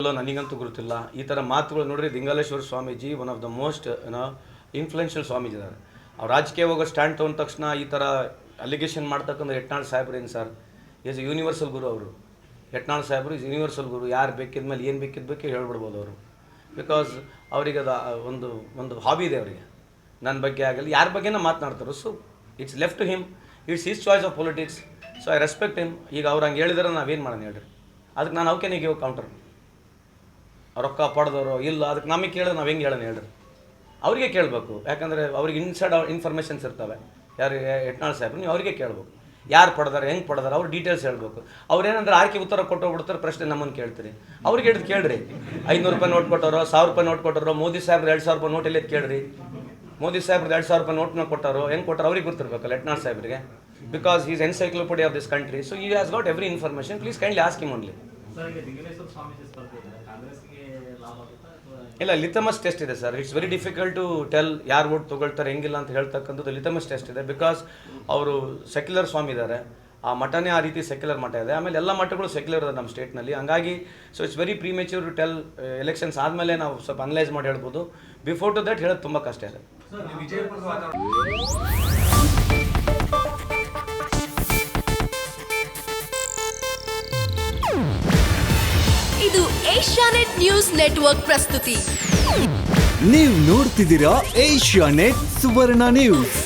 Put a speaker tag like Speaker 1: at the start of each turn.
Speaker 1: ನನಗಂತೂ ಗೊತ್ತಿಲ್ಲ. ಈ ಥರ ಮಾತುಗಳು ನೋಡ್ರಿ, Dingaleshwar Swamiji one of the most influential Swamiji ಇದ್ದಾರೆ. ಅವ್ರು ರಾಜಕೀಯ ಹೋಗೋ ಸ್ಟ್ಯಾಂಡ್ ತೊಗೊಂಡ ತಕ್ಷಣ ಈ ಥರ ಅಲಿಗೇಷನ್ ಮಾಡ್ತಕ್ಕಂಥ ಯತ್ನಾಳ್ ಸಾಹೇಬ್ರು ಏನು ಸರ್, ಈಸ್ ಯೂನಿವರ್ಸಲ್ ಗುರು ಅವರು. ಯತ್ನಾಳ್ ಸಾಹೇಬರು ಈಸ್ ಯೂನಿವರ್ಸಲ್ ಗುರು. ಯಾರು ಬೇಕಿದ ಮೇಲೆ ಏನು ಬೇಕಿದ್ದಕ್ಕೆ ಹೇಳ್ಬಿಡ್ಬೋದು ಅವರು. ಬಿಕಾಸ್ ಅವರಿಗೆ ಅದು ಒಂದು ಹಾಬಿ ಇದೆ ಅವರಿಗೆ. ನನ್ನ ಬಗ್ಗೆ ಆಗಲಿ ಯಾರ ಬಗ್ಗೆನ ಮಾತನಾಡ್ತಾರೆ. So it's left to him, it's his choice of politics. So I respect him. ಈಗ ಅವ್ರು ಹಂಗೆ ಹೇಳಿದ್ರೆ ನಾವೇನು ಮಾಡೋಣ ಹೇಳ್ರಿ? ಅದಕ್ಕೆ ನಾನು ಅವಕ್ಕೆ ನೀವು ಕೌಂಟರ್ ರೊಕ್ಕ ಪಡೆದವರು ಇಲ್ಲ, ಅದಕ್ಕೆ ನಮಗೆ ಕೇಳಿದ್ರೆ ನಾವು ಹೆಂಗೆ ಹೇಳೋಣ ಹೇಳ್ರಿ? ಅವರಿಗೆ ಕೇಳಬೇಕು. ಯಾಕಂದರೆ ಅವ್ರಿಗೆ ಇನ್ಸೈಡ್ ಇನ್ಫಾರ್ಮೇಷನ್ಸ್ ಇರ್ತವೆ. ಯಾರು ಯತ್ನಾಳ್ ಸಾಹೇಬ್ರು, ನೀವು ಅವರಿಗೆ ಕೇಳಬೇಕು. ಯಾರು ಪಡೆದಾರೆ, ಹೆಂಗೆ ಪಡೆದಾರೆ, ಅವ್ರು ಡೀಟೇಲ್ಸ್ ಹೇಳ್ಬೇಕು. ಅವ್ರೇನಂದ್ರೆ ಆರ್ಕೆ ಉತ್ತರ ಕೊಟ್ಟೋಗ್ಬಿಡ್ತಾರೆ, ಪ್ರಶ್ನೆ ನಮ್ಮನ್ನು ಕೇಳ್ತೀರಿ. ಅವ್ರಿಗೆ ಹಿಡಿದು ಕೇಳ್ರಿ. 500 ರೂಪಾಯಿ ನೋಟ್ ಕೊಟ್ಟವರು, 1000 ರೂಪಾಯಿ ನೋಟ್ ಕೊಟ್ಟರು. ಮೋದಿ ಸಾಹೇಬ್ರು 2000 ರೂಪಾಯಿ ನೋಟ್ ಎಲ್ಲಿ ಕೇಳ್ರಿ. ಮೋದಿ ಸಾಹೇಬ್ರು 2000 ರೂಪಾಯಿ ನೋಟ್ನ ಕೊಟ್ಟರು, ಹೆಂಗೆ ಕೊಟ್ಟರು ಅವ್ರಿಗೆ ಗೊತ್ತಿರಬೇಕಲ್ಲ ಯತ್ನಾಳ್ ಸಾಹೇಬ್ರಿಗೆ. Because is encyclopedia of this country. So he has got every information. Please kindly ask him only. ಇಲ್ಲ, ಲಿಥಮಸ್ ಟೆಸ್ಟ್ ಇದೆ sir. It's very difficult to tell ಯಾರು ವೋಟ್ ತೊಗೊಳ್ತಾರೆ ಹೆಂಗಿಲ್ಲ ಅಂತ ಹೇಳ್ತಕ್ಕಂಥದ್ದು ಲಿಥಮಸ್ ಟೆಸ್ಟ್ ಇದೆ. ಬಿಕಾಸ್ ಅವರು ಸೆಕ್ಯುಲರ್ ಸ್ವಾಮಿ ಇದ್ದಾರೆ. ಆ ಮಠನೇ ಆ ರೀತಿ ಸೆಕ್ಯುಲರ್ ಮಠ ಇದೆ. ಆಮೇಲೆ ಎಲ್ಲ ಮಠಗಳು ಸೆಕ್ಯುಲರ್ ಇದೆ ನಮ್ಮ ಸ್ಟೇಟ್ನಲ್ಲಿ. ಹಂಗಾಗಿ so it's very premature to tell. Elections ಆದಮೇಲೆ ನಾವು ಸ್ವಲ್ಪ ಅನಲೈಸ್ ಮಾಡಿ ಹೇಳ್ಬೋದು. ಬಿಫೋರ್ ಟು ದಟ್ ಹೇಳೋದು ತುಂಬ ಕಷ್ಟ ಇದೆ.
Speaker 2: ಇದು ಏಷ್ಯಾನೆಟ್ ನ್ಯೂಸ್ ನೆಟ್ವರ್ಕ್ ಪ್ರಸ್ತುತಿ.
Speaker 3: ನೀವು ನೋಡ್ತಿದ್ದೀರಾ ಏಷ್ಯಾನೆಟ್ ಸುವರ್ಣ ನ್ಯೂಸ್.